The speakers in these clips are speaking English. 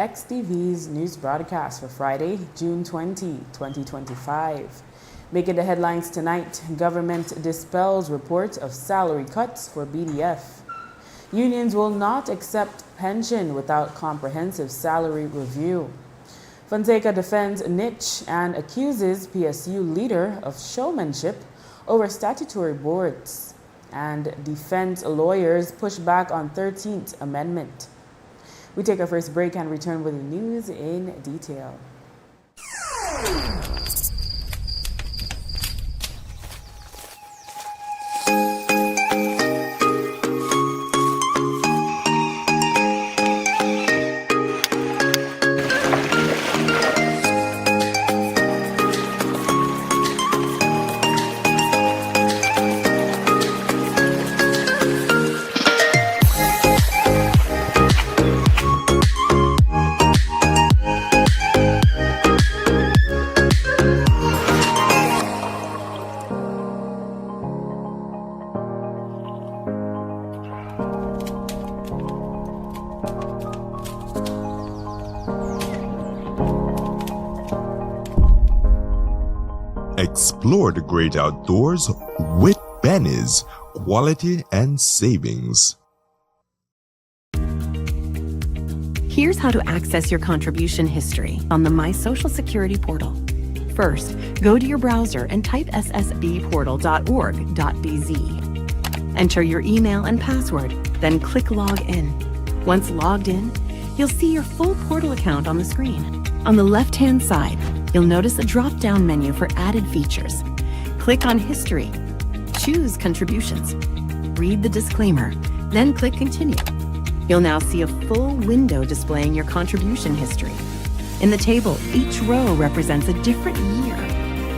XTV's news broadcast for Friday, June 20, 2025. Making the headlines tonight, government dispels report of salary cuts for BDF. Unions will not accept pension without comprehensive salary review. Fonseca defends niche and accuses PSU leader of showmanship over statutory boards. And defense lawyers push back on 13th Amendment. We take our first break and return with the news in detail. Explore the great outdoors with Benny's Quality and Savings. Here's how to access your contribution history on the My Social Security portal. First, go to your browser and type ssbportal.org.bz. Enter your email and password, then click Log In. Once logged in, you'll see your full portal account on the screen. On the left-hand side, you'll notice a drop-down menu for added features. Click on History. Choose Contributions. Read the disclaimer, then click Continue. You'll now see a full window displaying your contribution history. In the table, each row represents a different year.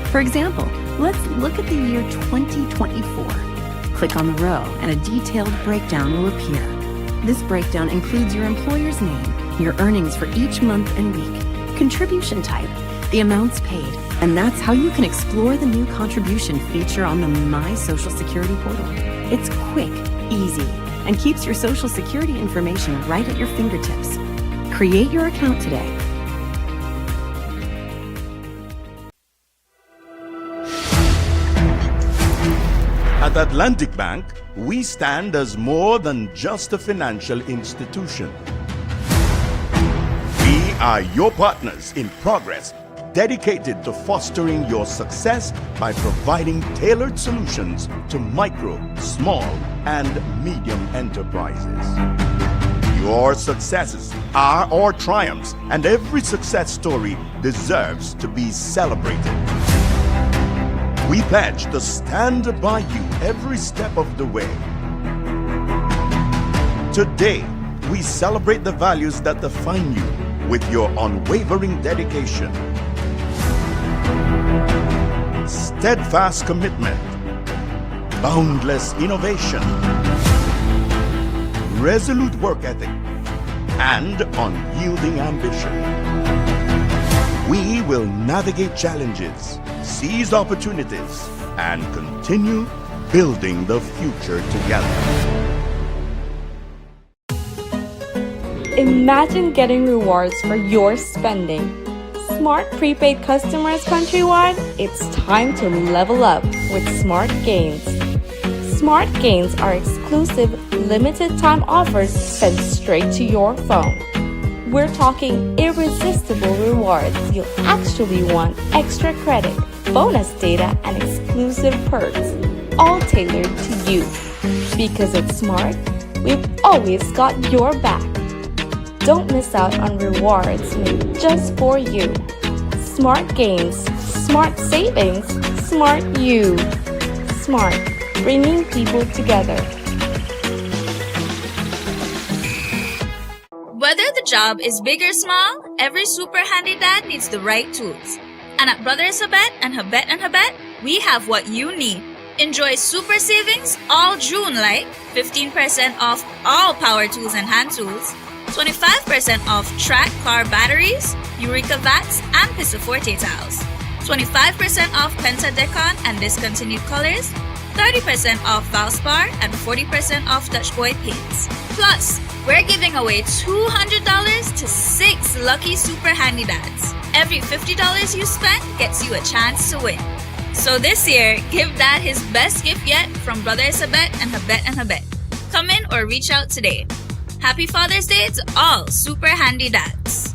For example, let's look at the year 2024. Click on the row and a detailed breakdown will appear. This breakdown includes your employer's name, your earnings for each month and week, contribution type, the amounts paid, and that's how you can explore the new contribution feature on the My Social Security portal. It's quick, easy, and keeps your Social Security information right at your fingertips. Create your account today. At Atlantic Bank, we stand as more than just a financial institution. We are your partners in progress, dedicated to fostering your success by providing tailored solutions to micro, small, and medium enterprises. Your successes are our triumphs, and every success story deserves to be celebrated. We pledge to stand by you every step of the way. Today, we celebrate the values that define you with your unwavering dedication, steadfast commitment, boundless innovation, resolute work ethic, and unyielding ambition. We will navigate challenges, seize opportunities, and continue building the future together. Imagine getting rewards for your spending. Smart prepaid customers countrywide, it's time to level up with Smart Gains. Smart Gains are exclusive, limited time offers sent straight to your phone. We're talking irresistible rewards. You'll actually want extra credit, bonus data, and exclusive perks, all tailored to you. Because it's Smart, we've always got your back. Don't miss out on rewards made just for you. Smart Gains, Smart Savings, Smart You. Smart, bringing people together. Whether the job is big or small, every super handy dad needs the right tools. And at Brothers Habet and Habet, we have what you need. Enjoy super savings all June, like 15% off all power tools and hand tools, 25% off track car batteries, Eureka Vats, and Pisaforte towels, 25% off Penta Decon and discontinued colors, 30% off Valspar, and 40% off Dutch Boy paints. Plus, We're giving away $200 to 6 lucky Super Handy Dads. Every $50 you spend gets you a chance to win. So this year, give Dad his best gift yet from Brother Isabet and Habet. Come in or reach out today. Happy Father's Day to all Super Handy Dads.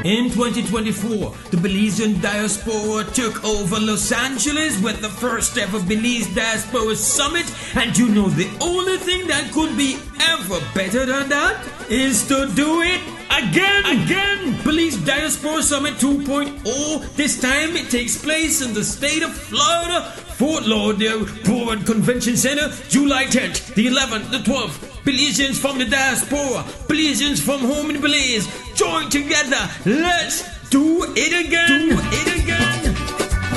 In 2024, the Belizean diaspora took over Los Angeles with the first ever Belize Diaspora Summit, and you know the only thing that could be ever better than that is to do it again. Belize Diaspora Summit 2.0. This time it takes place in the state of Florida, Fort Lauderdale Board Convention Center, July 10th, the 11th, the 12th. Belizeans from the diaspora, Belizeans from home in Belize, join together. Let's do it again.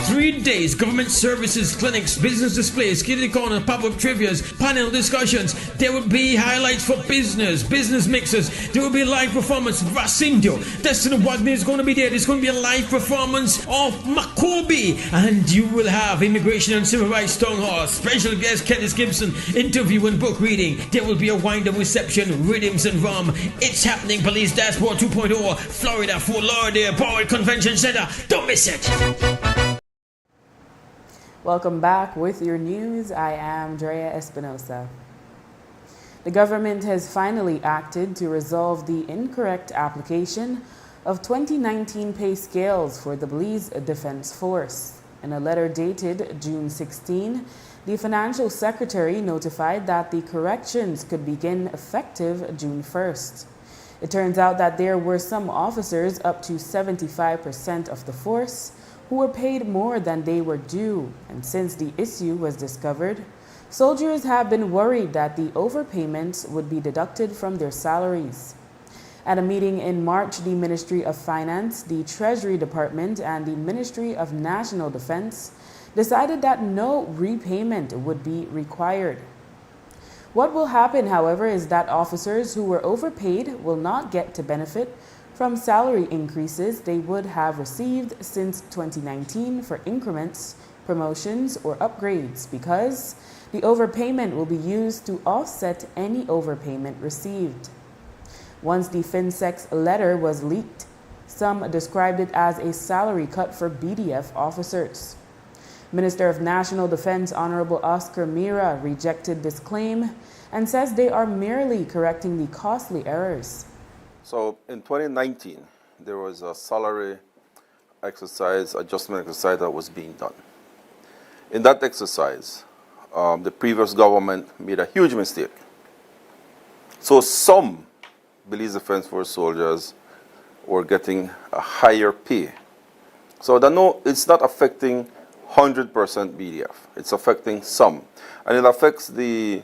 3 days, government services, clinics, business displays, kitty corner, pop-up trivias, panel discussions. There will be highlights for business mixers. There will be live performance. Racindio, Destiny Wagner is going to be there. There's going to be a live performance of Makobi. And you will have Immigration and Civil Rights Town Hall, special guest Kenneth Gibson, interview and book reading. There will be a wind-up reception, rhythms and rum. It's happening, Police Dashboard 2.0, Florida, Fort Lauderdale, Power Convention Center. Don't miss it. Welcome back with your news. I am Drea Espinosa. The government has finally acted to resolve the incorrect application of 2019 pay scales for the Belize Defense Force. In a letter dated June 16, the Financial Secretary notified that the corrections could begin effective June 1st. It turns out that there were some officers, up to 75% of the force, who were paid more than they were due, and since the issue was discovered, soldiers have been worried that the overpayments would be deducted from their salaries. At a meeting in March, the Ministry of Finance, the Treasury Department, and the Ministry of National Defense decided that no repayment would be required. What will happen, however, is that officers who were overpaid will not get to benefit from salary increases they would have received since 2019 for increments, promotions, or upgrades, because the overpayment will be used to offset any overpayment received. Once the FinSec's letter was leaked, some described it as a salary cut for BDF officers. Minister of National Defense Honorable Oscar Mira rejected this claim and says they are merely correcting the costly errors. So in 2019, there was a salary adjustment exercise that was being done. In that exercise, the previous government made a huge mistake. So some Belize Defense Force soldiers were getting a higher pay. So it's not affecting 100% BDF. It's affecting some. And it affects the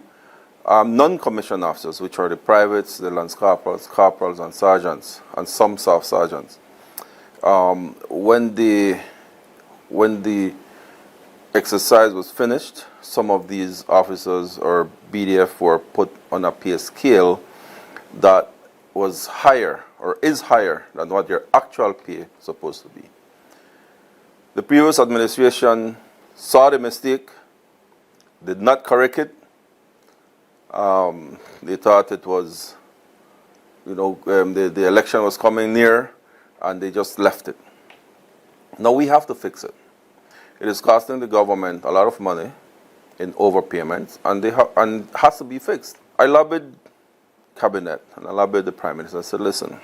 non-commissioned officers, which are the privates, the lance corporals, corporals, and sergeants, and some staff sergeants. When the exercise was finished, some of these officers or BDF were put on a pay scale that was higher or is higher than what their actual pay is supposed to be. The previous administration saw the mistake, did not correct it. They thought it was, the election was coming near, and they just left it. Now we have to fix it. It is costing the government a lot of money in overpayments, and has to be fixed. I lobbied cabinet and I lobbied the prime minister. I said, listen,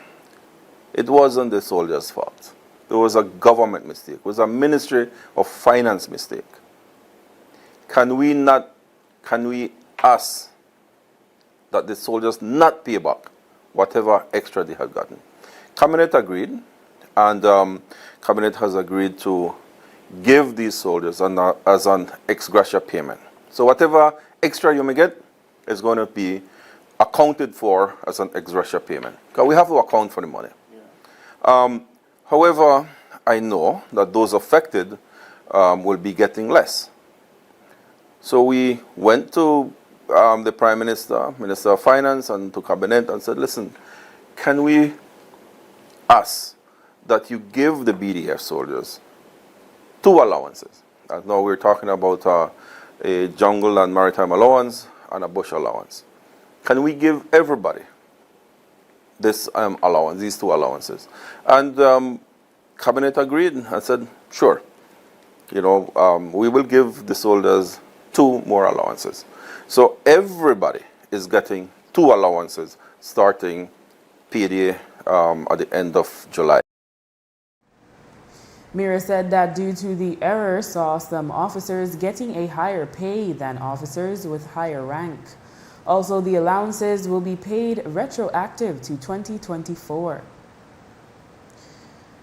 it wasn't the soldiers' fault. It was a government mistake. It was a Ministry of Finance mistake. Can we ask that the soldiers not pay back whatever extra they had gotten? Cabinet agreed, and Cabinet has agreed to give these soldiers as an ex gratia payment. So whatever extra you may get is going to be accounted for as an ex gratia payment, because we have to account for the money. Yeah. However, I know that those affected will be getting less. So we went to the Prime Minister, Minister of Finance, and to Cabinet and said, listen, can we ask that you give the BDF soldiers 2 allowances? And now we're talking about a jungle and maritime allowance and a bush allowance. Can we give everybody this allowance, these 2 allowances? And Cabinet agreed and said, sure, we will give the soldiers 2 more allowances. So everybody is getting 2 allowances starting payday at the end of July. Mira said that due to the error saw some officers getting a higher pay than officers with higher rank. Also, the allowances will be paid retroactive to 2024.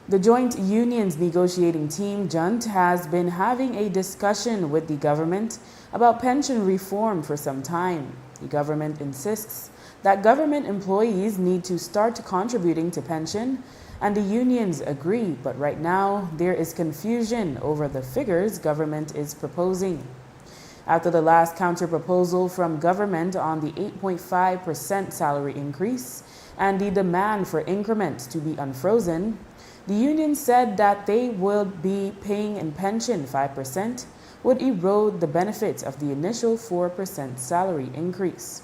The Joint Unions Negotiating Team, JUNT, has been having a discussion with the government about pension reform for some time. The government insists that government employees need to start contributing to pension, and the unions agree, but right now there is confusion over the figures government is proposing. After the last counter-proposal from government on the 8.5% salary increase and the demand for increments to be unfrozen, the union said that they would be paying in pension 5% would erode the benefits of the initial 4% salary increase.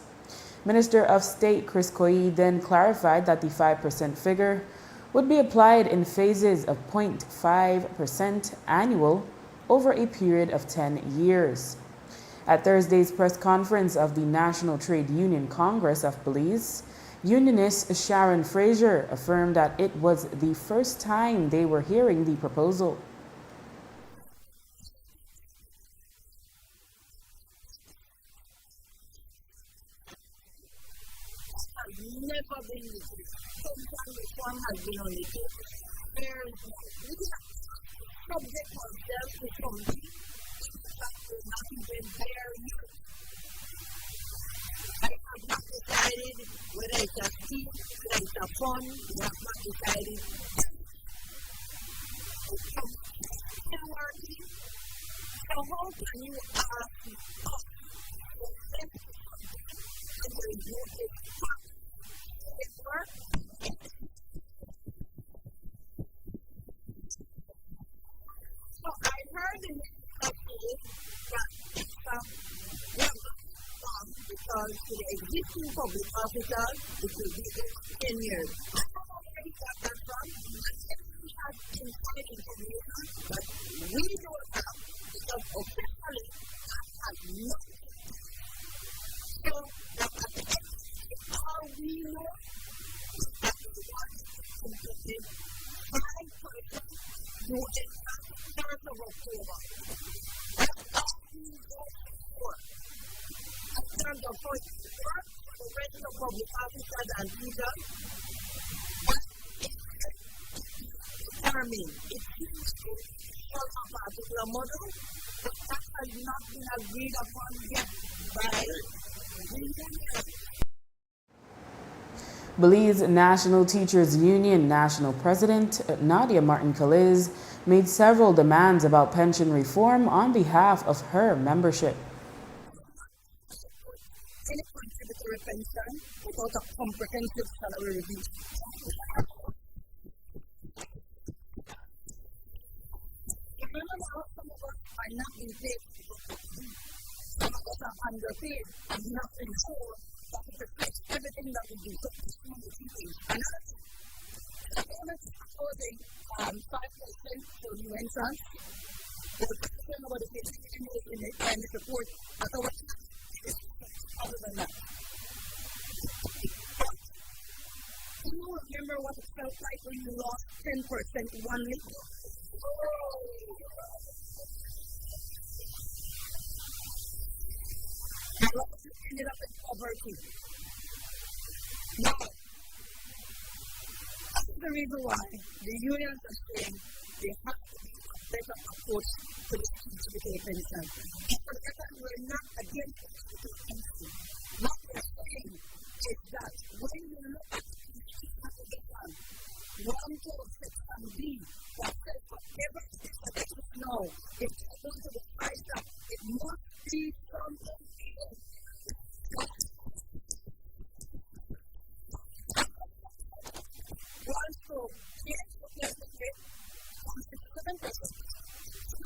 Minister of State Chris Koyi then clarified that the 5% figure would be applied in phases of 0.5% annual over a period of 10 years. At Thursday's press conference of the National Trade Union Congress of Belize, unionist Sharon Fraser affirmed that it was the first time they were hearing the proposal. Never been some reform has been on the table. There is subject ourselves to something that will not even bear you. I have not decided whether it's a scheme, whether it's a fund. We have not decided. So how can you ask us to invest in something and there is no impact? So I heard in the case that we have not because to the existing public officers it will be 10 years. I don't know where he got that from. I said we have inside information that we don't have because officially that has nothing. So that at the end all we know that we want to complete 5% to exact 3rd of October. That's all we know for. In terms of how it works for the rest of public officers and leaders, that is determined. It seems to follow a particular model, but that has not been agreed upon yet by the union. Belize National Teachers Union National President Nadia Martin-Kaliz made several demands about pension reform on behalf of her membership. Any contributory pension without a comprehensive salary review. Remember how some of us are not being paid. Some of us are underpaid and not ensure that we reflect everything that we do. So another thing, the government is proposing 5% for new entrants. The question about the pay in the climate report at our other than that. Do you remember what it felt like when you lost 10% one week? You ended up in poverty. Now, that's the reason why the unions are saying they have to be a better approach to the contributory pension. We're not against the pension. What we're saying is that when you look at the plan, 126 and B, that says whatever it is that you know, if you're going to decide that it must be something else. Also, yes, yes, okay, 7%.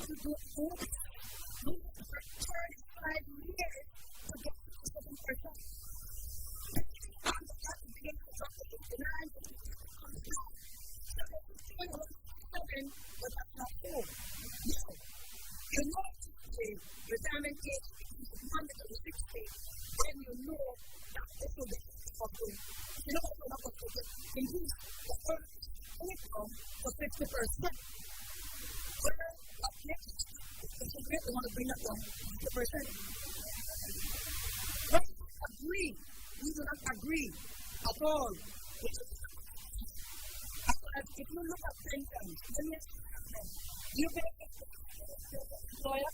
You do 35 years to get 7%. But that's not true. No. You know, retirement age is mandatory 60 when you know that this will be possible. You know what's not possible? Increase the first income for 50%. Where up next, if you really want to bring that down to 50%. Let's agree. We do not agree at all. If you look at pensions, you pay employer,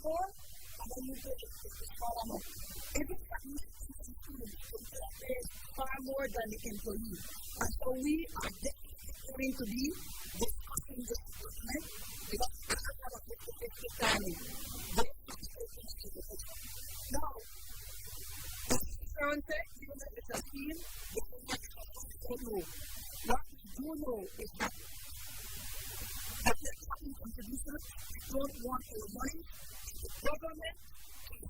more, and then you pay a small amount. If you pay far more than the employee. And so we are definitely going to be discussing this document because we have a 50-50 planning. Now, said, even if it's a team, what we do know is that we're talking contributors, we don't want our money, the government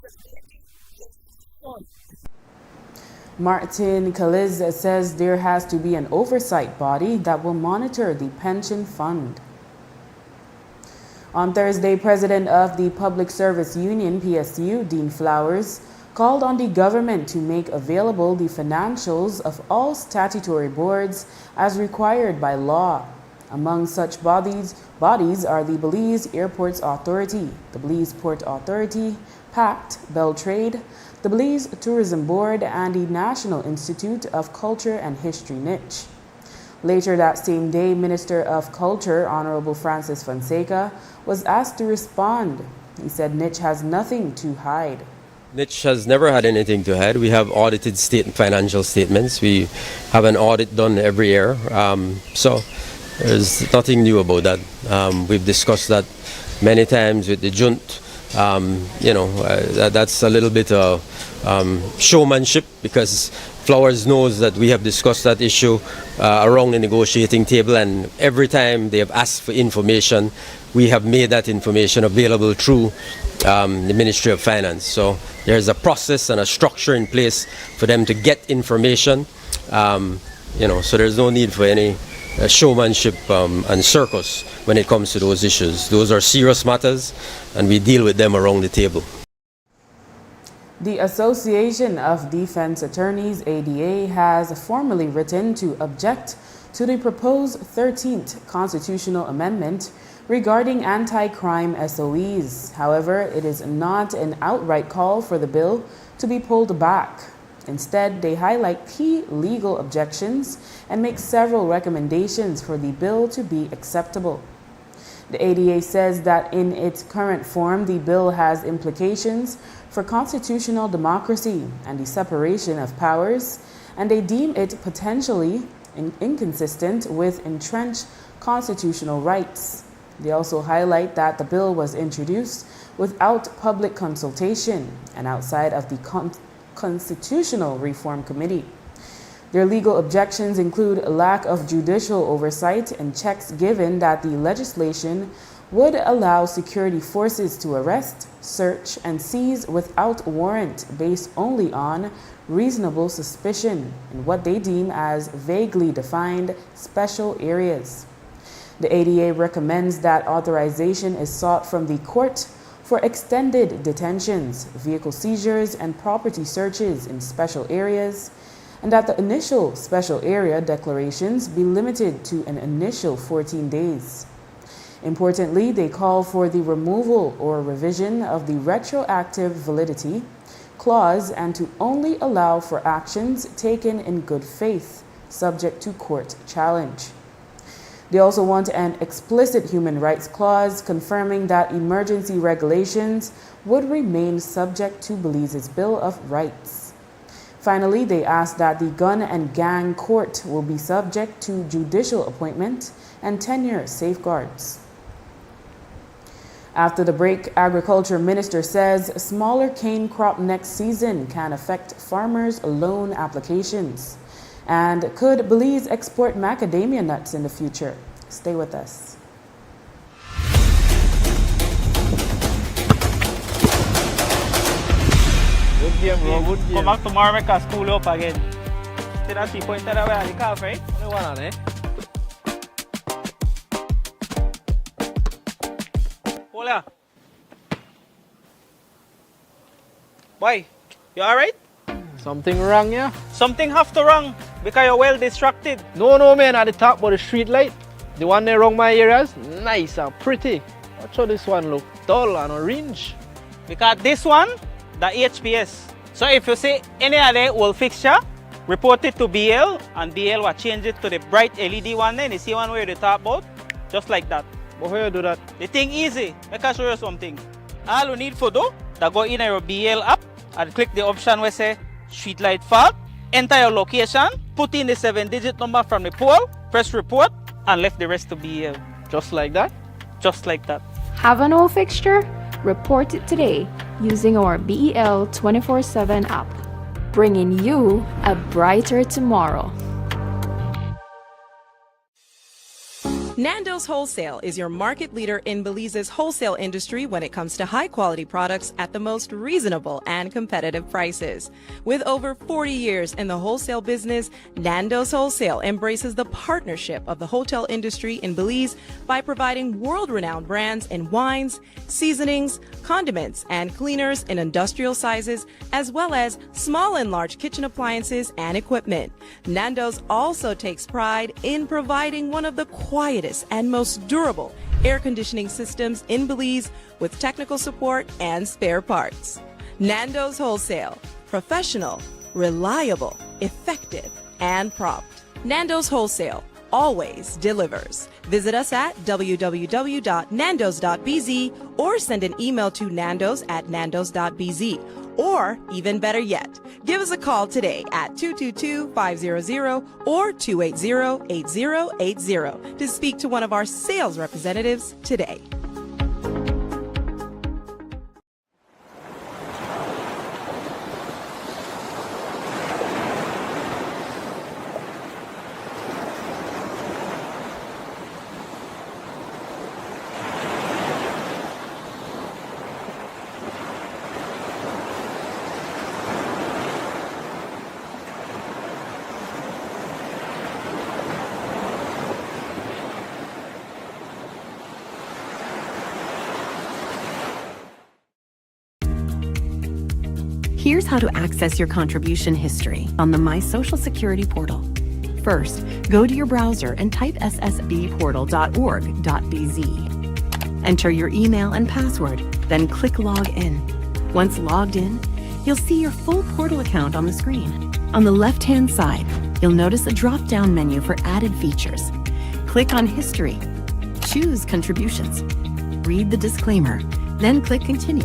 is making this fund. Martin-Kaliz says there has to be an oversight body that will monitor the pension fund. On Thursday, President of the Public Service Union, PSU, Dean Flowers, called on the government to make available the financials of all statutory boards as required by law. Among such bodies are the Belize Airports Authority, the Belize Port Authority, PACT, Beltrade, the Belize Tourism Board, and the National Institute of Culture and History, NICH. Later that same day, Minister of Culture, Honorable Francis Fonseca, was asked to respond. He said NICH has nothing to hide. NICH has never had anything to hide. We have audited financial statements. We have an audit done every year. So there's nothing new about that. We've discussed that many times with the Junt. That's a little bit of showmanship because Flowers knows that we have discussed that issue around the negotiating table, and every time they have asked for information, we have made that information available through the Ministry of Finance. So there's a process and a structure in place for them to get information. So there's no need for any showmanship and circus when it comes to those issues. Those are serious matters, and we deal with them around the table. The Association of Defense Attorneys, ADA, has formally written to object to the proposed 13th constitutional amendment regarding anti-crime SOEs. However, it is not an outright call for the bill to be pulled back. Instead, they highlight key legal objections and make several recommendations for the bill to be acceptable. The ADA says that in its current form, the bill has implications for constitutional democracy and the separation of powers, and they deem it potentially inconsistent with entrenched constitutional rights. They also highlight that the bill was introduced without public consultation and outside of the Constitutional Reform Committee. Their legal objections include a lack of judicial oversight and checks, given that the legislation would allow security forces to arrest, search, and seize without warrant based only on reasonable suspicion in what they deem as vaguely defined special areas. The ADA recommends that authorization is sought from the court for extended detentions, vehicle seizures, and property searches in special areas, and that the initial special area declarations be limited to an initial 14 days. Importantly, they call for the removal or revision of the retroactive validity clause and to only allow for actions taken in good faith, subject to court challenge. They also want an explicit human rights clause confirming that emergency regulations would remain subject to Belize's Bill of Rights. Finally, they ask that the gun and gang court will be subject to judicial appointment and tenure safeguards. After the break, Agriculture Minister says smaller cane crop next season can affect farmers' loan applications. And could Belize export macadamia nuts in the future? Stay with us. Good game, bro. Good game. Come back tomorrow, make us school up again. See that 3 points that way at the calf, right? Only one on it. Hold on. Boy, you alright? Something wrong, yeah? Something have to wrong because you're well distracted. No, man, at the top but the street light. The one there around my areas, nice and pretty. Watch how this one look dull and orange. Because this one, the HPS. So if you see any other old fixture, report it to BL and BL will change it to the bright LED one then. You see one where the top about? Just like that. But how you do that? The thing easy. Make I show you something. All you need for do, that go in your BL app and click the option where say street light fault, enter your location, put in the 7-digit number from the pole, press report, and left the rest to BL. Just like that? Just like that. Have an old fixture? Report it today using our BEL 24/7 app, bringing you a brighter tomorrow. Nando's Wholesale is your market leader in Belize's wholesale industry when it comes to high-quality products at the most reasonable and competitive prices. With over 40 years in the wholesale business, Nando's Wholesale embraces the partnership of the hotel industry in Belize by providing world-renowned brands in wines, seasonings, condiments, and cleaners in industrial sizes, as well as small and large kitchen appliances and equipment. Nando's also takes pride in providing one of the quietest and most durable air conditioning systems in Belize with technical support and spare parts. Nando's Wholesale. Professional, reliable, effective, and prompt. Nando's Wholesale always delivers. Visit us at www.nandos.bz or send an email to nandos@nandos.bz. Or, even better yet, give us a call today at 222-500 or 280-8080 to speak to one of our sales representatives today. Here's how to access your contribution history on the My Social Security portal. First, go to your browser and type ssbportal.org.bz. Enter your email and password, then click Log In. Once logged in, you'll see your full portal account on the screen. On the left-hand side, you'll notice a drop-down menu for added features. Click on History. Choose Contributions. Read the disclaimer, then click Continue.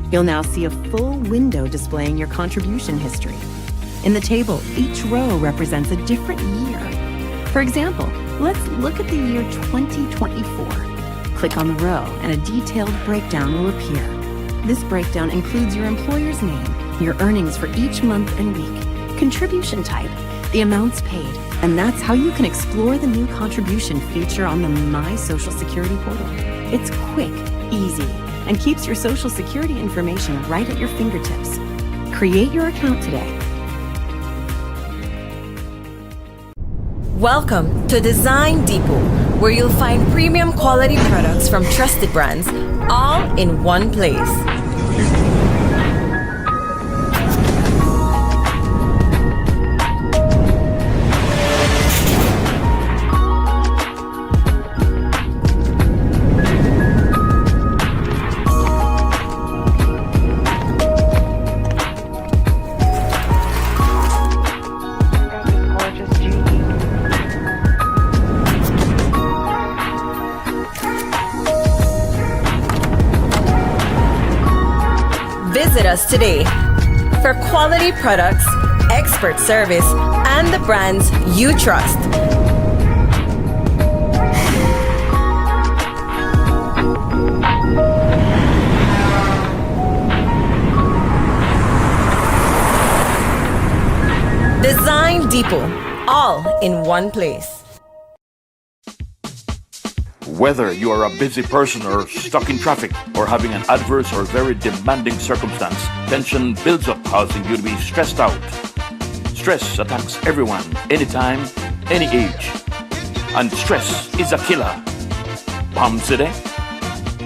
You'll now see a full window displaying your contribution history. In the table, each row represents a different year. For example, let's look at the year 2024. Click on the row and a detailed breakdown will appear. This breakdown includes your employer's name, your earnings for each month and week, contribution type, the amounts paid, and that's how you can explore the new contribution feature on the My Social Security portal. It's quick, easy, and keeps your Social Security information right at your fingertips. Create your account today. Welcome to Design Depot, where you'll find premium quality products from trusted brands, all in one place. Visit us today for quality products, expert service, and the brands you trust. Design Depot, all in one place. Whether you are a busy person or stuck in traffic or having an adverse or very demanding circumstance, tension builds up, causing you to be stressed out. Stress attacks everyone, anytime, any age. And stress is a killer. Palm City?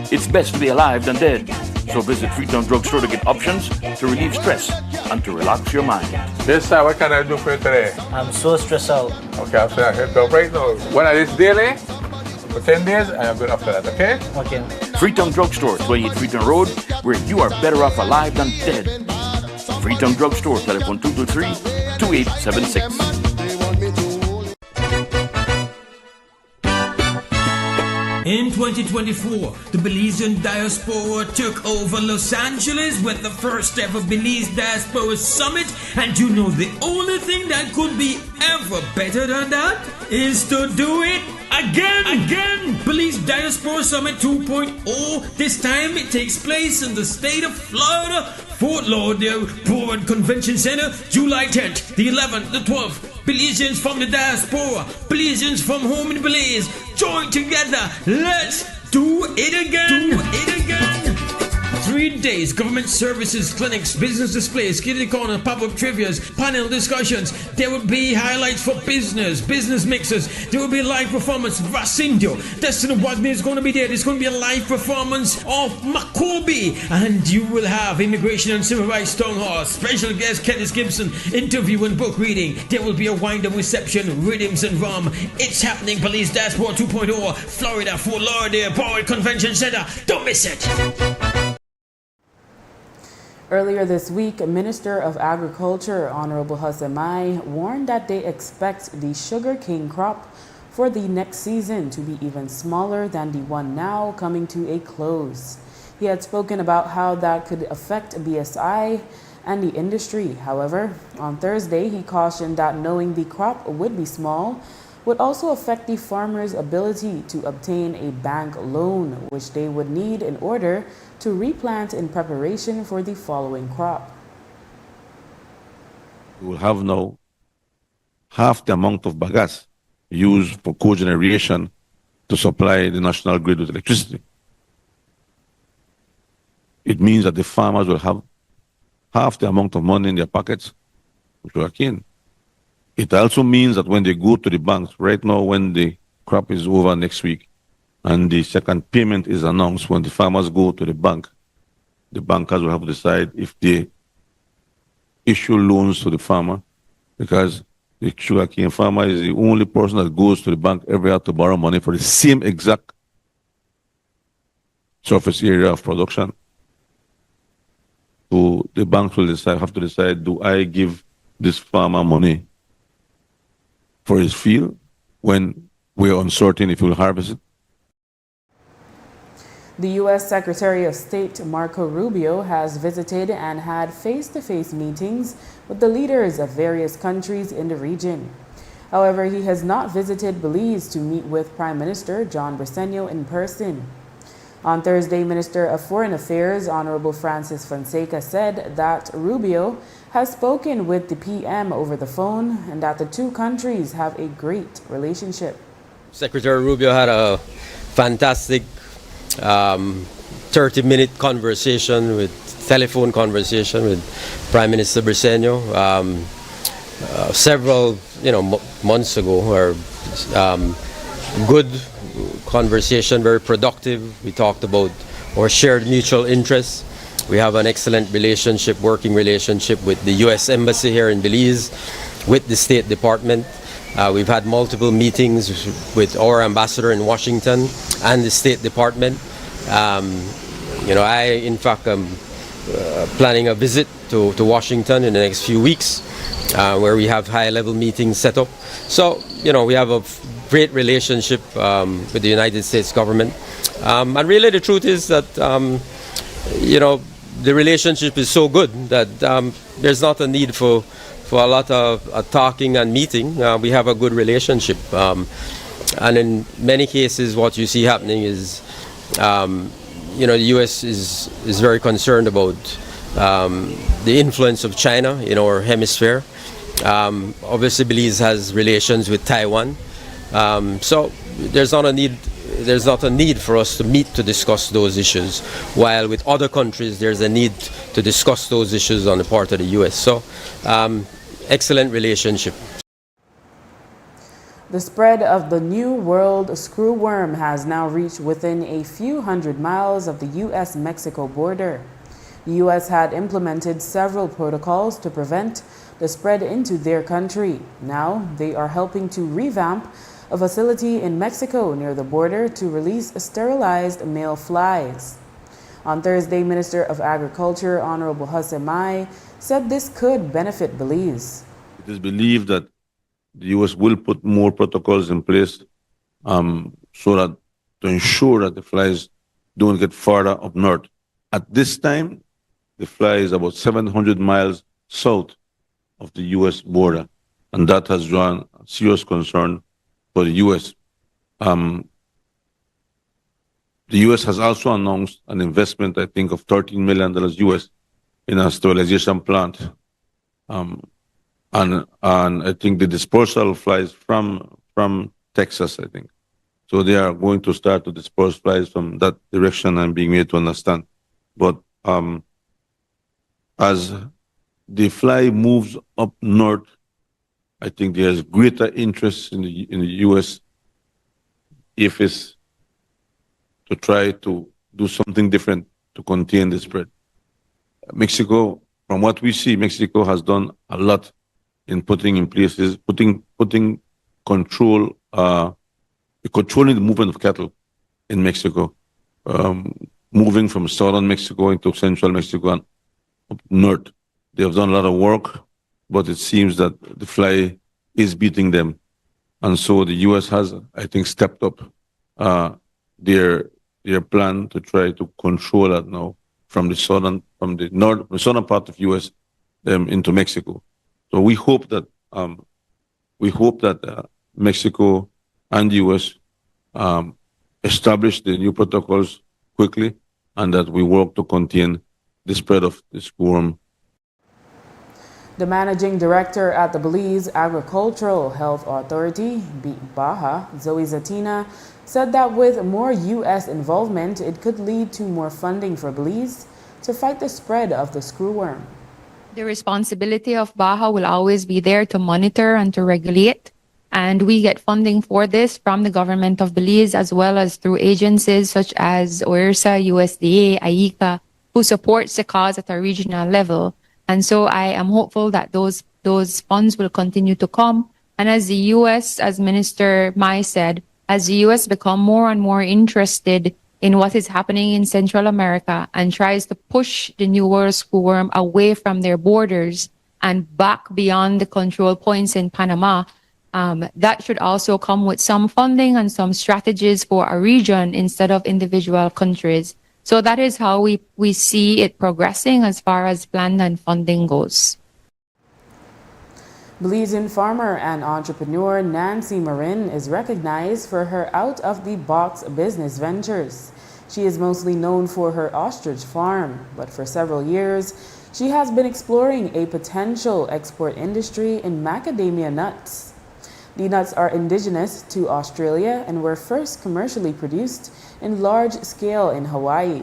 It's best to be alive than dead. So visit Freetown Drugstore to get options to relieve stress and to relax your mind. This time, what can I do for you today? I'm so stressed out. Okay, I'm saying I help you out right now. When I this daily, for 10 days, I am good after that, okay? Okay. Freetown Drugstore, 28 Freetown Road, where you are better off alive than dead. Freetown Drugstore, telephone 223-2876. In 2024, the Belizean diaspora took over Los Angeles with the first ever Belize Diaspora Summit, and you know the only thing that could be ever better than that is to do it again. Belize Diaspora Summit 2.0. This time it takes place in the state of Florida, Fort Lauderdale Board Convention Center, July 10th, the 11th, the 12th. Belizeans from the diaspora, Belizeans from home in Belize, join together. Let's do it again. 3 days, government services, clinics, business displays, kitty corner, pop-up trivias, panel discussions. There will be highlights for business mixers. There will be live performance. Racindio, Destiny Wagner is going to be there. There's going to be a live performance of Makobi. And you will have Immigration and Civil Rights Town Hall. Special guest Kenneth Gibson, interview and book reading. There will be a wind-up reception, rhythms and rum. It's happening, Belize Diaspora 2.0, Florida, Fort Lauderdale Board Convention Center. Don't miss it. Earlier this week, Minister of Agriculture Honorable Hussein Mai warned that they expect the sugarcane crop for the next season to be even smaller than the one now coming to a close. He had spoken about how that could affect BSI and the industry. However, on Thursday, he cautioned that knowing the crop would be small would also affect the farmers' ability to obtain a bank loan, which they would need in order to replant in preparation for the following crop. We will have now half the amount of bagasse used for cogeneration to supply the national grid with electricity. It means that the farmers will have half the amount of money in their pockets, which are keen. It also means that when they go to the banks, right now when the crop is over next week and the second payment is announced, when the farmers go to the bank, the bankers will have to decide if they issue loans to the farmer, because the sugarcane farmer is the only person that goes to the bank every year to borrow money for the same exact surface area of production. So the banks will have to decide, do I give this farmer money for his field when we are uncertain if he will harvest it? The U.S. Secretary of State Marco Rubio has visited and had face-to-face meetings with the leaders of various countries in the region. However, he has not visited Belize to meet with Prime Minister John Briceño in person. On Thursday, Minister of Foreign Affairs Honorable Francis Fonseca said that Rubio has spoken with the PM over the phone and that the two countries have a great relationship. Secretary Rubio had a fantastic 30-minute telephone conversation with Prime Minister Briceño several months ago. Or good conversation, very productive. We talked about our shared mutual interests. We have an excellent working relationship with the U.S. Embassy here in Belize, with the State Department. We've had multiple meetings with our ambassador in Washington and the State Department. I, in fact, am planning a visit to Washington in the next few weeks, where we have high-level meetings set up. So, we have a great relationship with the United States government. And really the truth is that, the relationship is so good that there's not a need for a lot of talking and meeting. We have a good relationship. And in many cases, what you see happening is, the U.S. is very concerned about the influence of China in our hemisphere. Obviously, Belize has relations with Taiwan. So there's not a need for us to meet to discuss those issues, while with other countries there's a need to discuss those issues on the part of the U.S. So excellent relationship. The spread of the New World screwworm has now reached within a few hundred miles of the U.S.-Mexico border. The U.S. had implemented several protocols to prevent the spread into their country. Now they are helping to revamp a facility in Mexico near the border to release sterilized male flies. On Thursday, Minister of Agriculture Honorable Jose Mai said this could benefit Belize. It is believed that the U.S. will put more protocols in place so that to ensure that the flies don't get farther up north. At this time, the fly is about 700 miles south of the U.S. border, and that has drawn serious concern for the U.S. The U.S. has also announced an investment, I think, of $13 million U.S. in a sterilization plant. And I think the dispersal of flies from Texas, I think. So they are going to start to disperse flies from that direction, I'm being made to understand. But as the fly moves up north, I think there's greater interest in the U.S. if it's to try to do something different to contain the spread. Mexico, from what we see, Mexico has done a lot in putting in places, putting control, controlling the movement of cattle in Mexico, moving from southern Mexico into central Mexico and up north. They have done a lot of work, but it seems that the fly is beating them. And so the U.S. has, I think, stepped up their plan to try to control that now from the southern part of U.S. Into Mexico. So we hope that Mexico and the U.S. establish the new protocols quickly, and that we work to contain the spread of this worm. The managing director at the Belize Agricultural Health Authority, BAHA, Zoe Zatina, said that with more U.S. involvement, it could lead to more funding for Belize to fight the spread of the screwworm. The responsibility of BAHA will always be there to monitor and to regulate. And we get funding for this from the government of Belize, as well as through agencies such as OIRSA, USDA, IECA, who supports the cause at a regional level. And so I am hopeful that those funds will continue to come. And as the U.S., as Minister Mai said, as the U.S. become more and more interested in what is happening in Central America and tries to push the New World screwworm away from their borders and back beyond the control points in Panama, That should also come with some funding and some strategies for a region instead of individual countries. So that is how we see it progressing as far as plan and funding goes. Belizean farmer and entrepreneur Nancy Marin is recognized for her out-of-the-box business ventures. She is mostly known for her ostrich farm, but for several years, she has been exploring a potential export industry in macadamia nuts. The nuts are indigenous to Australia and were first commercially produced in large scale in Hawaii.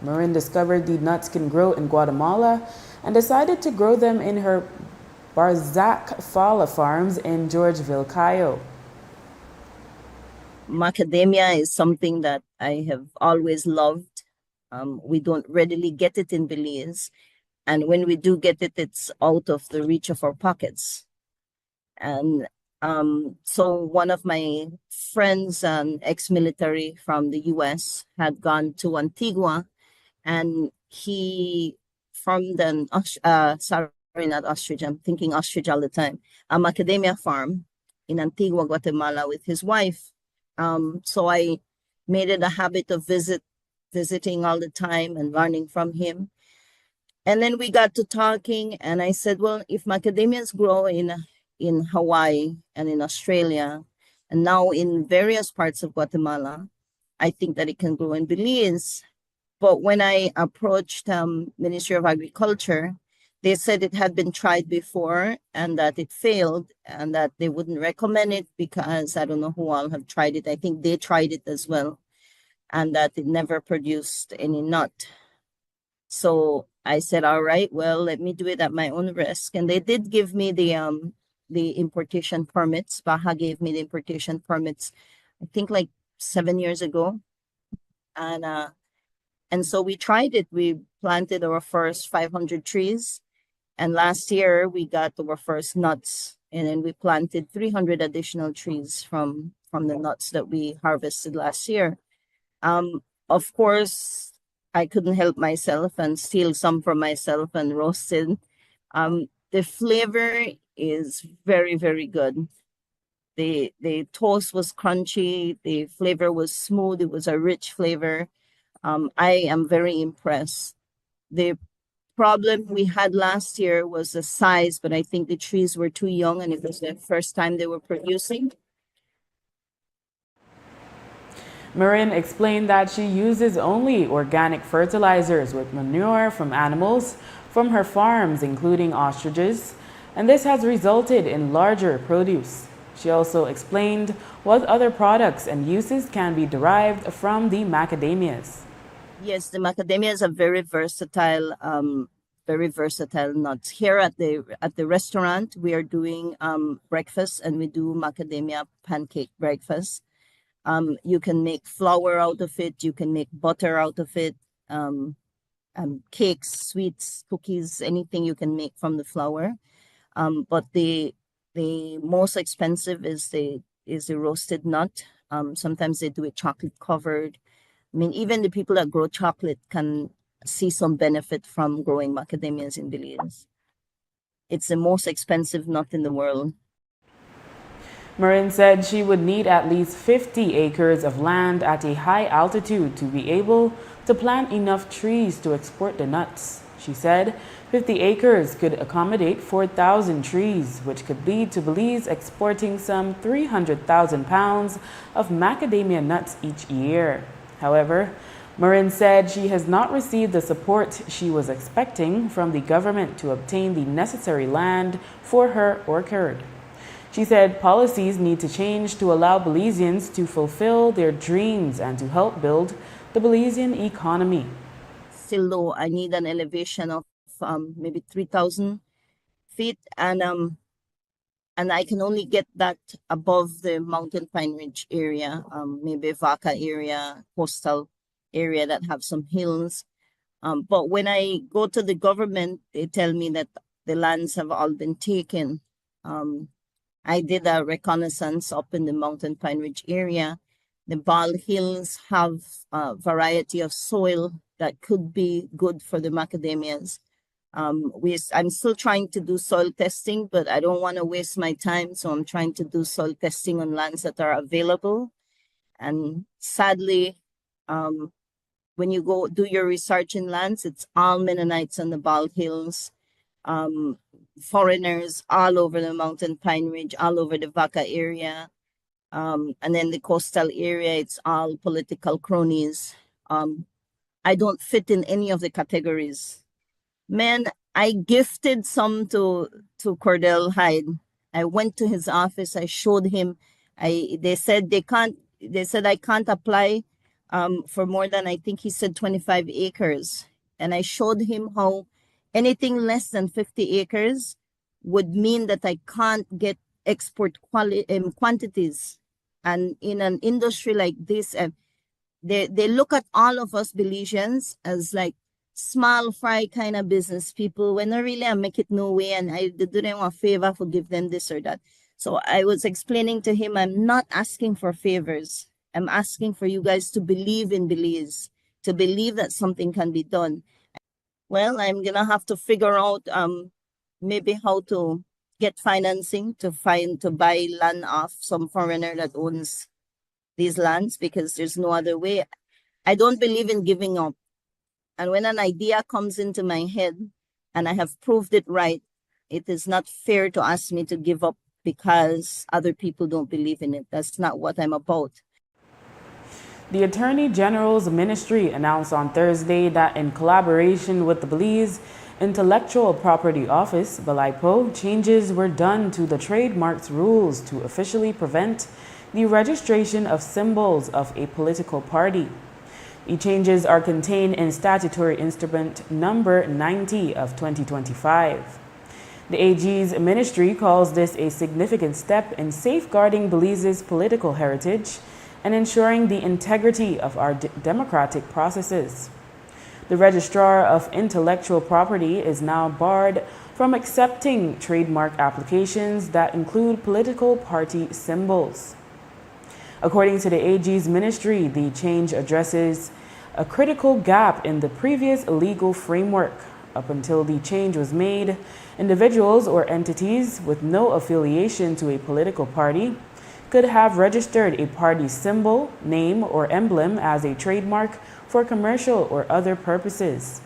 Marin discovered the nuts can grow in Guatemala and decided to grow them in her Barzak Fala farms in Georgeville, Cayo. Macadamia is something that I have always loved. We don't readily get it in Belize. And when we do get it, it's out of the reach of our pockets. And so one of my friends, ex-military from the US, had gone to Antigua, and he farmed not ostrich, I'm thinking ostrich all the time, a macadamia farm in Antigua, Guatemala with his wife. So I made it a habit of visiting all the time and learning from him. And then we got to talking, and I said, well, if macadamias grow in Hawaii and in Australia, and now in various parts of Guatemala, I think that it can grow in Belize. But when I approached Ministry of Agriculture, they said it had been tried before and that it failed and that they wouldn't recommend it because I don't know who all have tried it. I think they tried it as well, and that it never produced any nut. So I said, all right, well, let me do it at my own risk. And they did give me the importation permits. Baja gave me the importation permits, I think like 7 years ago. And so we tried it. We planted our first 500 trees. And last year we got our first nuts. And then we planted 300 additional trees from the nuts that we harvested last year. Of course, I couldn't help myself and steal some for myself and roasted. The flavor is very, very good. The toast was crunchy. The flavor was smooth. It was a rich flavor. I am very impressed. The problem we had last year was the size, but I think the trees were too young and it was the first time they were producing. Marin explained that she uses only organic fertilizers with manure from animals from her farms, including ostriches, and this has resulted in larger produce. She also explained what other products and uses can be derived from the macadamias. Yes, the macadamias are very versatile nuts. Here at the restaurant, we are doing breakfast, and we do macadamia pancake breakfast. You can make flour out of it. You can make butter out of it. Cakes, sweets, cookies, anything you can make from the flour. But the most expensive is the roasted nut. Sometimes they do it chocolate covered. I mean, even the people that grow chocolate can see some benefit from growing macadamias in Belize. It's the most expensive nut in the world. Marin said she would need at least 50 acres of land at a high altitude to be able to plant enough trees to export the nuts. She said 50 acres could accommodate 4,000 trees, which could lead to Belize exporting some 300,000 pounds of macadamia nuts each year. However, Marin said she has not received the support she was expecting from the government to obtain the necessary land for her orchard. She said policies need to change to allow Belizeans to fulfill their dreams and to help build the Belizean economy. Still low. I need an elevation of maybe 3,000 feet, and I can only get that above the mountain pine ridge area, maybe Vaca area, coastal area that have some hills. But when I go to the government, they tell me that the lands have all been taken. I did a reconnaissance up in the mountain pine ridge area. The Ball Hills have a variety of soil that could be good for the macadamias. I'm still trying to do soil testing, but I don't want to waste my time. So I'm trying to do soil testing on lands that are available. And sadly, when you go do your research in lands, it's all Mennonites on the Bald Hills, foreigners all over the Mountain Pine Ridge, all over the Vaca area. And then the coastal area, it's all political cronies. I don't fit in any of the categories. Man, I gifted some to Cordell Hyde. I went to his office. I showed him. They said I can't apply for more than, I think he said 25 acres. And I showed him how anything less than 50 acres would mean that I can't get export quantities. And in an industry like this, they look at all of us Belizeans as like small fry kind of business people when I really make it no way, and I do them a favor for give them this or that. So I was explaining to him, I'm not asking for favors. I'm asking for you guys to believe in Belize, to believe that something can be done. Well, I'm gonna have to figure out maybe how to get financing to buy land off some foreigner that owns these lands, because there's no other way. I don't believe in giving up. And when an idea comes into my head and I have proved it right, it is not fair to ask me to give up because other people don't believe in it. That's not what I'm about. The Attorney General's ministry announced on Thursday that in collaboration with the Belize Intellectual Property Office, BELIPO, changes were done to the trademarks rules to officially prevent the registration of symbols of a political party. The changes are contained in Statutory Instrument Number 90 of 2025. The AG's ministry calls this a significant step in safeguarding Belize's political heritage and ensuring the integrity of our democratic processes. The Registrar of Intellectual Property is now barred from accepting trademark applications that include political party symbols. According to the AG's ministry, the change addresses a critical gap in the previous legal framework. Up until the change was made, individuals or entities with no affiliation to a political party could have registered a party symbol, name, or emblem as a trademark for commercial or other purposes.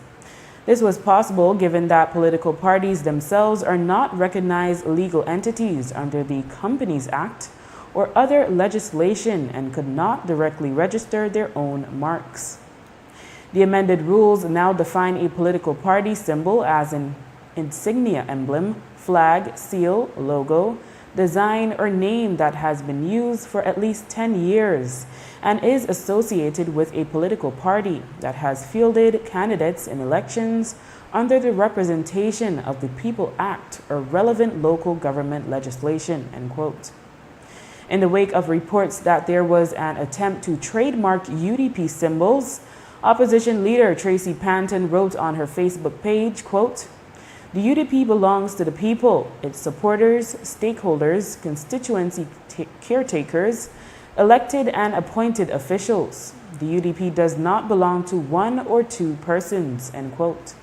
This was possible given that political parties themselves are not recognized legal entities under the Companies Act or other legislation and could not directly register their own marks. The amended rules now define a political party symbol as an insignia, emblem, flag, seal, logo, design, or name that has been used for at least 10 years and is associated with a political party that has fielded candidates in elections under the Representation of the People Act or relevant local government legislation, end quote. In the wake of reports that there was an attempt to trademark UDP symbols, opposition leader Tracy Panton wrote on her Facebook page, quote, "The UDP belongs to the people, its supporters, stakeholders, constituency caretakers, elected and appointed officials. The UDP does not belong to one or two persons," end quote.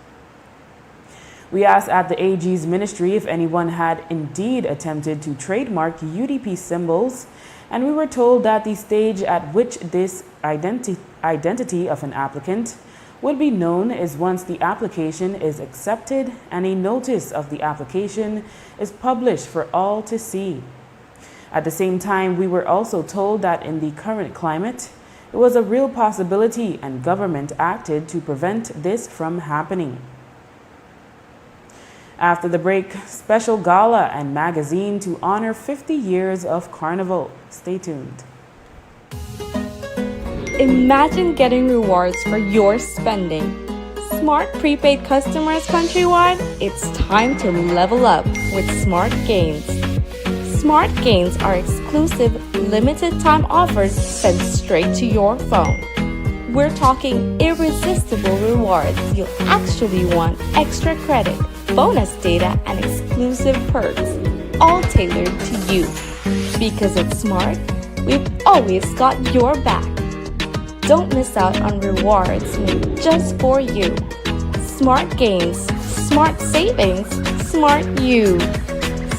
We asked at the AG's ministry if anyone had indeed attempted to trademark UDP symbols, and we were told that the stage at which this identity of an applicant would be known is once the application is accepted and a notice of the application is published for all to see. At the same time, we were also told that in the current climate, it was a real possibility and government acted to prevent this from happening. After the break, special gala and magazine to honor 50 years of Carnival. Stay tuned. Imagine getting rewards for your spending. Smart prepaid customers countrywide, it's time to level up with Smart Gains. Smart Gains are exclusive, limited time offers sent straight to your phone. We're talking irresistible rewards. You'll actually want extra credit, bonus data, and exclusive perks, all tailored to you. Because it's Smart, we've always got your back. Don't miss out on rewards made just for you. Smart Gains, Smart savings, smart you.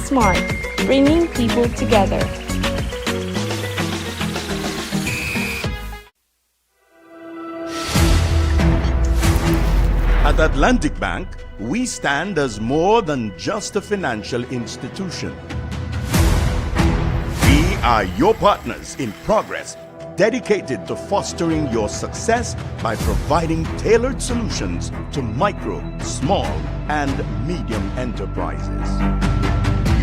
Smart, bringing people together. At Atlantic Bank, we stand as more than just a financial institution. We are your partners in progress, dedicated to fostering your success by providing tailored solutions to micro, small, and medium enterprises.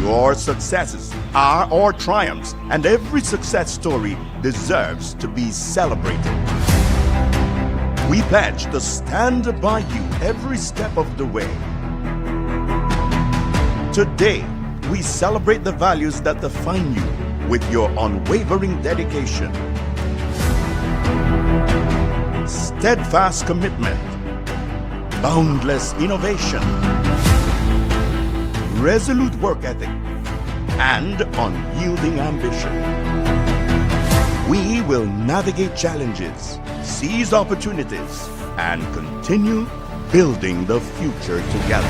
Your successes are our triumphs, and every success story deserves to be celebrated. We pledge to stand by you every step of the way. Today, we celebrate the values that define you with your unwavering dedication, steadfast commitment, boundless innovation, resolute work ethic, and unyielding ambition. We will navigate challenges, seize opportunities, and continue building the future together.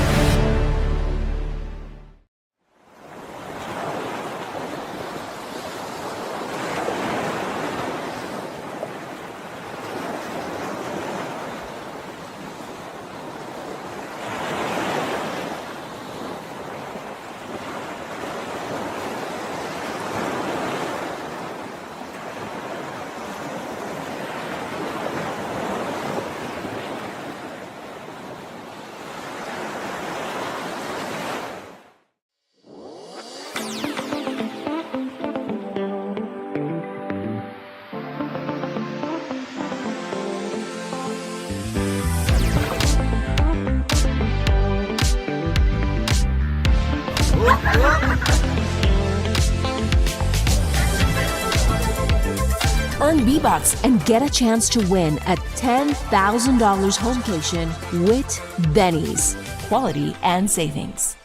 Earn V-Bucks and get a chance to win a $10,000 homecation with Benny's. Quality and savings.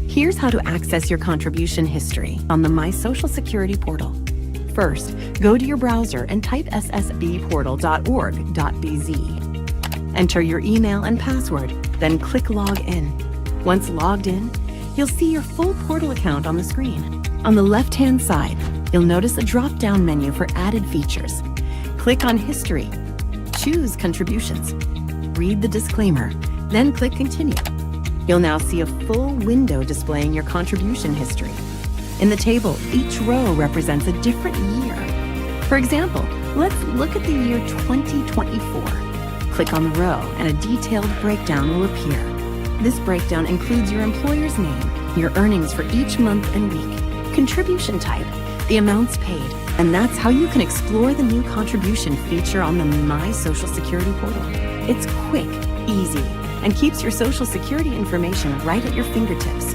Here's how to access your contribution history on the My Social Security portal. First, go to your browser and type ssbportal.org.bz. Enter your email and password, then click Log In. Once logged in, you'll see your full portal account on the screen. On the left-hand side, you'll notice a drop-down menu for added features. Click on History. Choose Contributions. Read the disclaimer, then click Continue. You'll now see a full window displaying your contribution history. In the table, each row represents a different year. For example, let's look at the year 2024. Click on the row and a detailed breakdown will appear. This breakdown includes your employer's name, your earnings for each month and week, contribution type, the amounts paid, and that's how you can explore the new contribution feature on the My Social Security portal. It's quick, easy, and keeps your Social Security information right at your fingertips.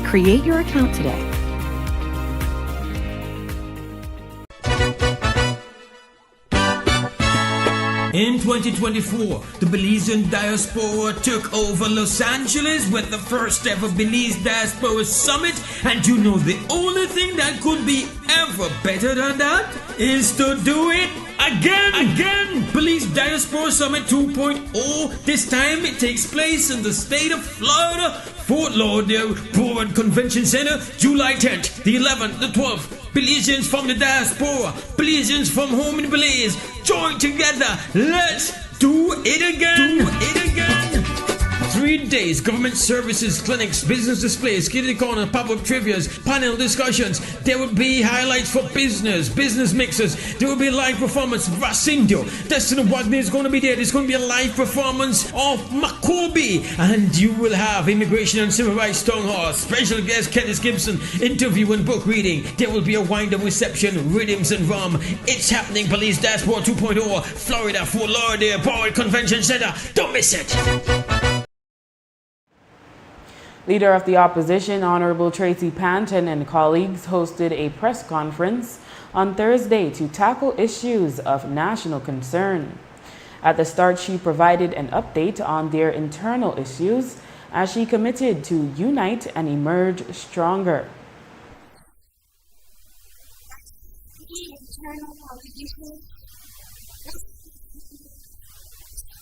Create your account today. In 2024, the Belizean diaspora took over Los Angeles with the first ever Belize Diaspora Summit, and you know the only thing that could be ever better than that is to do it again. Belize Diaspora Summit 2.0. This time it takes place in the state of Florida, Fort Lauderdale Board Convention Center, July 10th, the 11th, the 12th. Belizeans from the diaspora, Belizeans from home in Belize, join together. Let's do it again. 3 days, government services, clinics, business displays, kitty corner, pop-up trivias, panel discussions. There will be highlights for business mixers. There will be live performance. Racindio, Destiny Wagner is going to be there. There's going to be a live performance of Makobi. And you will have Immigration and Civil Rights Town Hall. Special guest Kenneth Gibson, interview and book reading. There will be a wind-up reception, rhythms and rum. It's happening, Police Dashboard 2.0, Florida, Fort Lauderdale Board Convention Center. Don't miss it. Leader of the Opposition, Honorable Tracy Panton, and colleagues hosted a press conference on Thursday to tackle issues of national concern. At the start, she provided an update on their internal issues as she committed to unite and emerge stronger.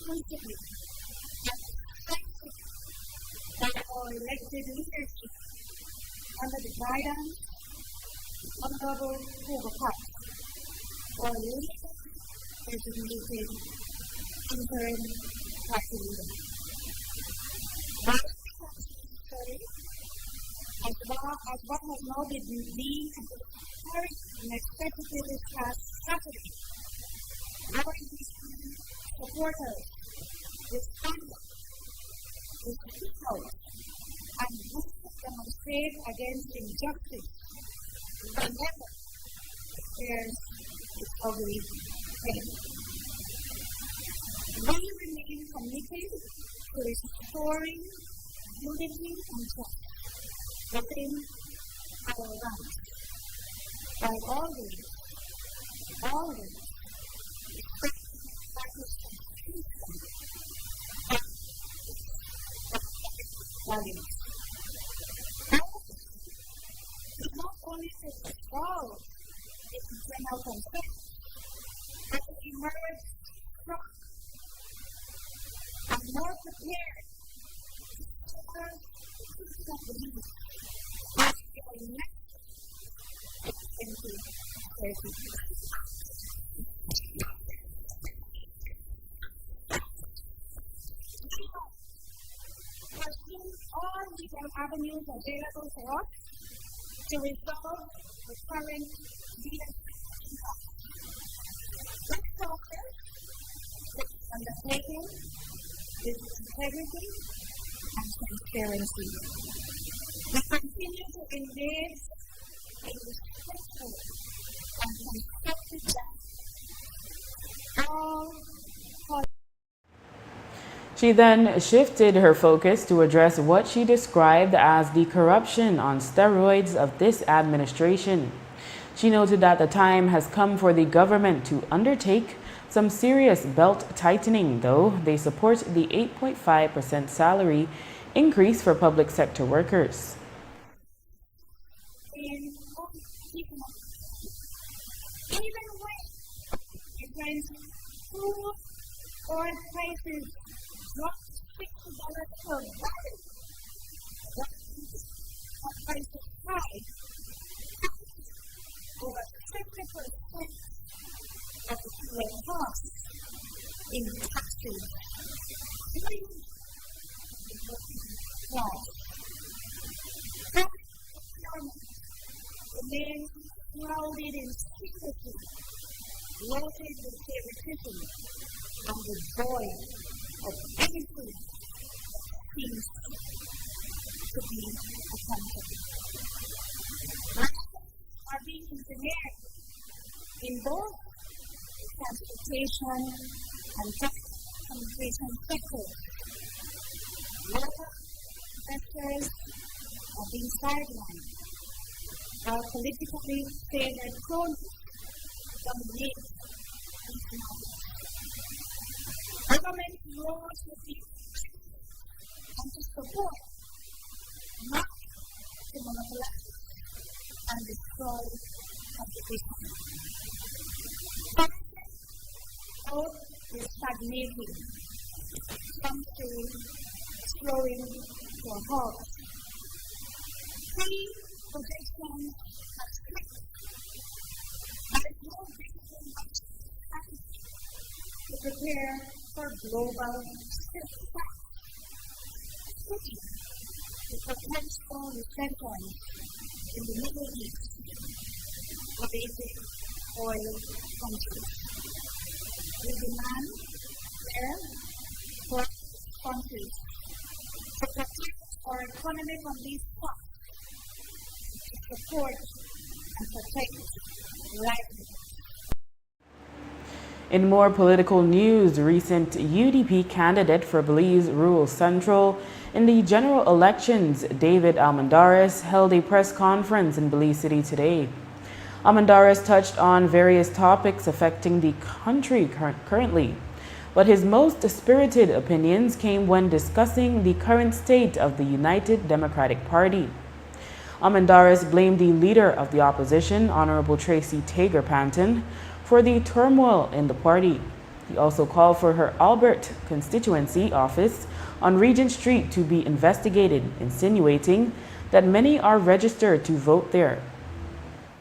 exclusively and effectively by our elected leadership under the guidance of Honorable Overcut, our leading designated interim party leader. As what has now been deemed historic and expected past Saturday, our supporters responded with people and moved demonstrate against injustice whenever there's ugly thing. We remain committed to restoring unity and trust within our ranks by always values. Not only to resolve this internal conflict, but to emerge strong and more prepared to serve the beliefs of our next 2030. Pursue all legal avenues available for us to resolve the current leadership impasse. This process is undertaken with integrity and transparency. We continue to engage in respectful and constructive dialogue. All She then shifted her focus to address what she described as the corruption on steroids of this administration. She noted that the time has come for the government to undertake some serious belt tightening, though they support the 8.5% salary increase for public sector workers. Even when food oil prices drop $60 per barrel, prices high, over 50% of the fuel costs in taxes. Remain shrouded in secrecy, loaded with favoritism, and devoid of anything that seems to be accountable. Lives are being engineered in both the transportation and telecommunication sectors. Local investors are being sidelined. Our politically favored cronies dominate these markets. Government roles will be and to support, not to monopolize and destroy competition. Growth is stagnating, some say slowing to a halt. Three projections have slipped. There is no reason to prepare for global shift. The potential recession in the Middle East of basic oil countries. We demand fair for countries to protect our economy from these costs, to support and protect livelihoods. In more political news, recent UDP candidate for Belize Rural Central in the general elections, David Almendares, held a press conference in Belize City today. Almendares touched on various topics affecting the country currently, but his most spirited opinions came when discussing the current state of the United Democratic Party. Almendares blamed the leader of the opposition, Honorable Tracy Tager Panton, for the turmoil in the party. He also called for her Albert constituency office on Regent Street to be investigated, insinuating that many are registered to vote there.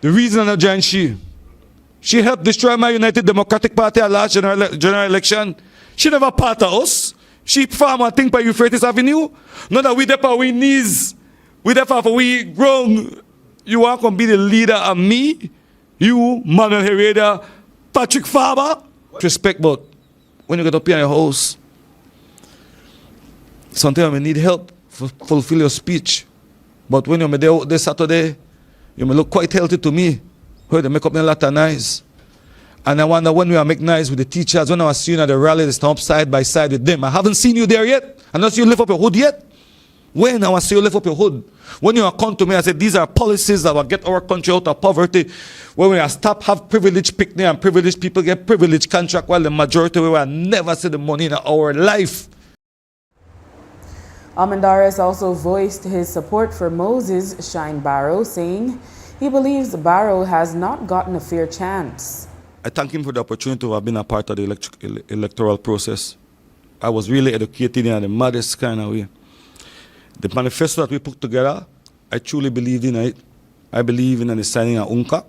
The reason I joined she helped destroy my United Democratic Party at last general election. She never part of us. She farm and think by Euphrates Avenue. Not that we there for we knees. We there for we grown. You want to be the leader of me? You, Manuel Herrera, Patrick Faber? Respect, but when you get up here in your house, sometimes you need help to fulfill your speech. But when you're there this Saturday, you may look quite healthy to me. Where they make up a lot of noise. And I wonder when we are making noise with the teachers, when I was seeing you at the rally, they stand up side by side with them. I haven't seen you there yet. I don't see you lift up your hood yet. When I was see you lift up your hood. When you come to me, I said, these are policies that will get our country out of poverty. When we are stop have privileged picnic and privileged people get privileged contract while the majority we will never see the money in our life. Almendares also voiced his support for Moses Shine Barrow, saying he believes Barrow has not gotten a fair chance. I thank him for the opportunity to have been a part of the electoral process. I was really educated in the maddest kind of way. The manifesto that we put together, I truly believed in it. I believe in the signing of UNCAC.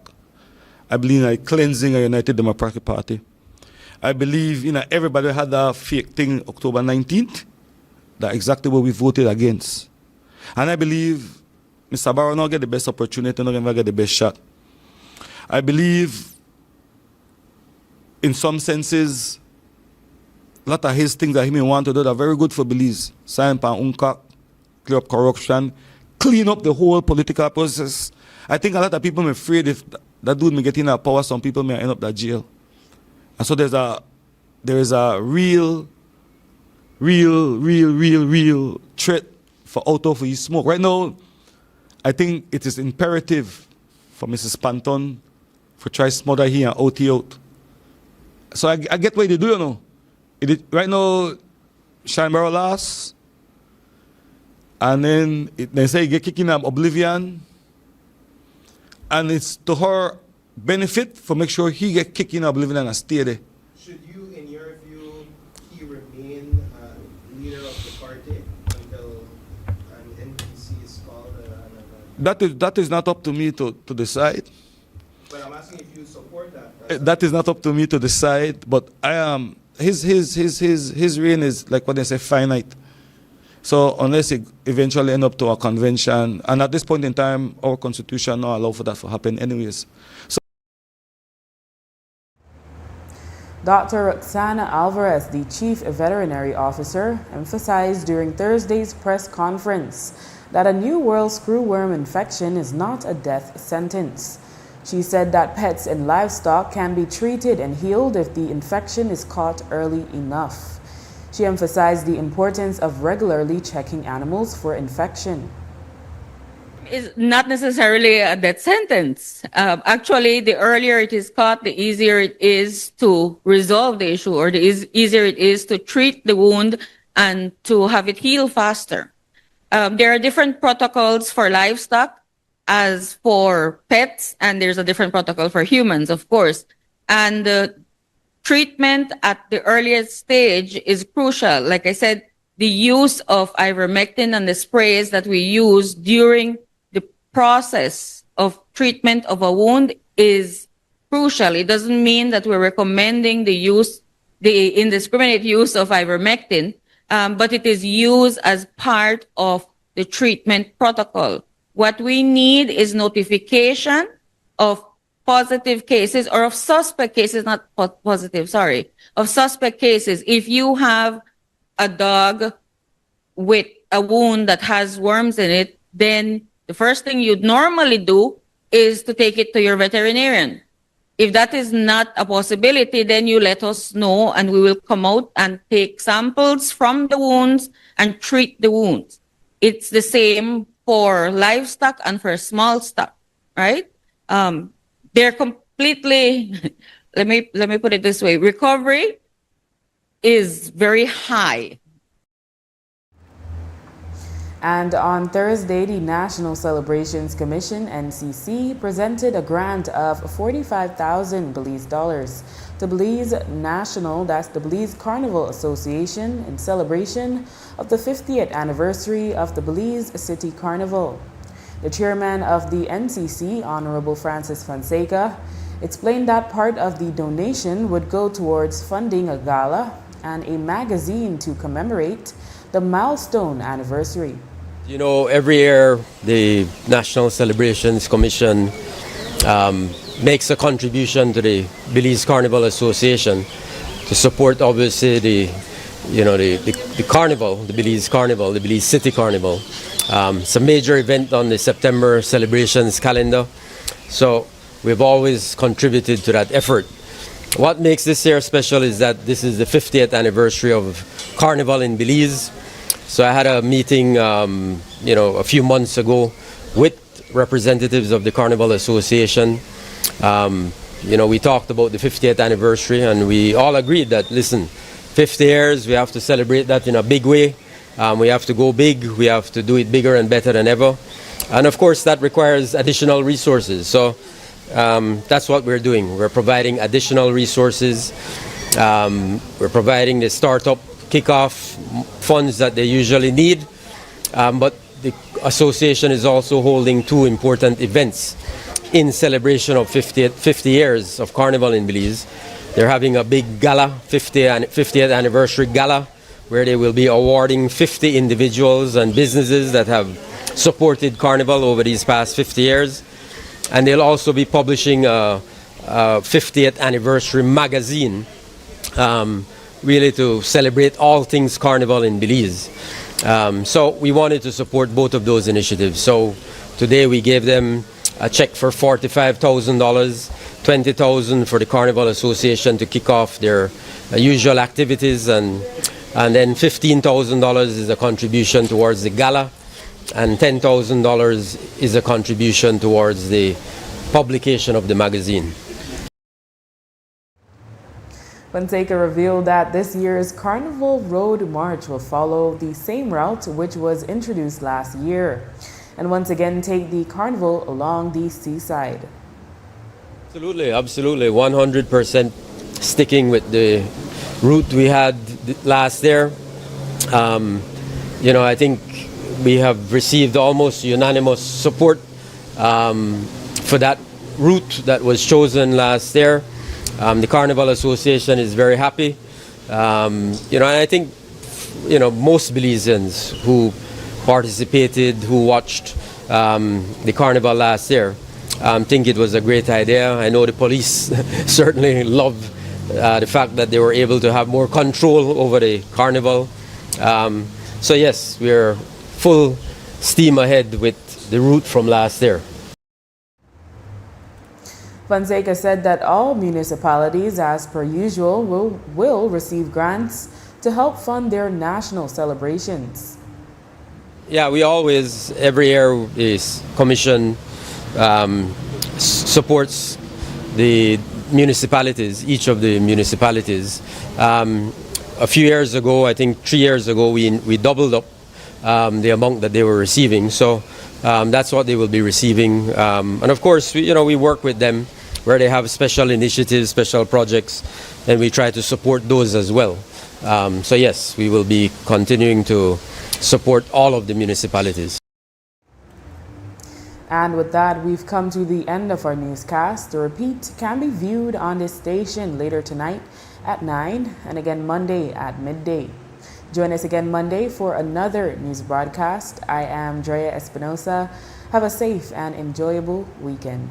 I believe in the cleansing of United Democratic Party. I believe in everybody had that fake thing October 19th. That's exactly what we voted against. And I believe Mr. Barrow not get the best opportunity, not gonna get the best shot. I believe in some senses, a lot of his things that he may want to do are very good for Belize. Sign pan UNCAC, clear up corruption, clean up the whole political process. I think a lot of people are afraid if that dude may get in power, some people may end up in jail. And so there is a real threat for out of his smoke. Right now, I think it is imperative for Mrs. Panton to try smother here and out. So I get what they do, you know. Right now, Shine Barrow lost, and then they say he get kicked in oblivion, and it's to her benefit for make sure he get kicked in oblivion and stay there. Should you, in your view, he remain leader of the party until an NPC is called? That is not up to me to decide. But I'm asking if you support that. That is not up to me to decide. But I am his reign is like what they say finite. So unless it eventually end up to a convention, and at this point in time, our constitution not allow for that to happen anyways. So Dr. Roxana Alvarez, the Chief Veterinary Officer, emphasized during Thursday's press conference that a New World screwworm infection is not a death sentence. She said that pets and livestock can be treated and healed if the infection is caught early enough. She emphasized the importance of regularly checking animals for infection. It's not necessarily a death sentence. Actually, the earlier it is caught, the easier it is to resolve the issue, or the easier it is to treat the wound and to have it heal faster. There are different protocols for livestock as for pets, and there's a different protocol for humans, of course. And the treatment at the earliest stage is crucial. Like I said, the use of ivermectin and the sprays that we use during the process of treatment of a wound is crucial. It doesn't mean that we're recommending the indiscriminate use of ivermectin, but it is used as part of the treatment protocol. What we need is notification of positive cases, or of suspect cases, not positive, sorry, of suspect cases. If you have a dog with a wound that has worms in it, then the first thing you'd normally do is to take it to your veterinarian. If that is not a possibility, then you let us know and we will come out and take samples from the wounds and treat the wounds. It's the same for livestock and for small stock, right? They're completely, let me put it this way, recovery is very high. And on Thursday, the National Celebrations Commission, NCC, presented a grant of 45,000 Belize dollars to Belize National, that's the Belize Carnival Association, in celebration of the 50th anniversary of the Belize City Carnival. The chairman of the NCC, Honorable Francis Fonseca, explained that part of the donation would go towards funding a gala and a magazine to commemorate the milestone anniversary. You know, every year the National Celebrations Commission makes a contribution to the Belize Carnival Association to support, obviously, the carnival, the Belize Carnival, the Belize City Carnival. It's a major event on the September celebrations calendar, so we've always contributed to that effort. What makes this year special is that this is the 50th anniversary of Carnival in Belize. So I had a meeting, a few months ago with representatives of the Carnival Association. We talked about the 50th anniversary, and we all agreed that, listen, 50 years, we have to celebrate that in a big way. We have to go big. We have to do it bigger and better than ever. And of course, that requires additional resources. So that's what we're doing. We're providing additional resources. We're providing the startup kickoff funds that they usually need. But the association is also holding two important events in celebration of 50 years of Carnival in Belize. They're having a big gala, 50th anniversary gala, where they will be awarding 50 individuals and businesses that have supported Carnival over these past 50 years. And they'll also be publishing a 50th anniversary magazine, really to celebrate all things Carnival in Belize. So we wanted to support both of those initiatives. So today we gave them a check for $45,000, $20,000 for the Carnival Association to kick off their usual activities, and then $15,000 is a contribution towards the gala, and $10,000 is a contribution towards the publication of the magazine. Fonseca revealed that this year's Carnival Road March will follow the same route which was introduced last year, and once again take the carnival along the seaside. Absolutely, 100% sticking with the route we had last year. I think we have received almost unanimous support for that route that was chosen last year. The Carnival Association is very happy. And I think, most Belizeans who participated, who watched the Carnival last year, think it was a great idea. I know the police certainly loved the fact that they were able to have more control over the Carnival. So yes, we're full steam ahead with the route from last year. Fonseca said that all municipalities, as per usual, will receive grants to help fund their national celebrations. Yeah, we always, every year, this commission supports the municipalities, each of the municipalities. A few years ago, I think 3 years ago, we doubled up the amount that they were receiving. So that's what they will be receiving. And of course, we work with them where they have special initiatives, special projects, and we try to support those as well. So yes, we will be continuing to support all of the municipalities. And with that, we've come to the end of our newscast. The repeat can be viewed on this station later tonight at 9 and again Monday at midday. Join us again Monday for another news broadcast. I am Drea Espinosa. Have a safe and enjoyable weekend.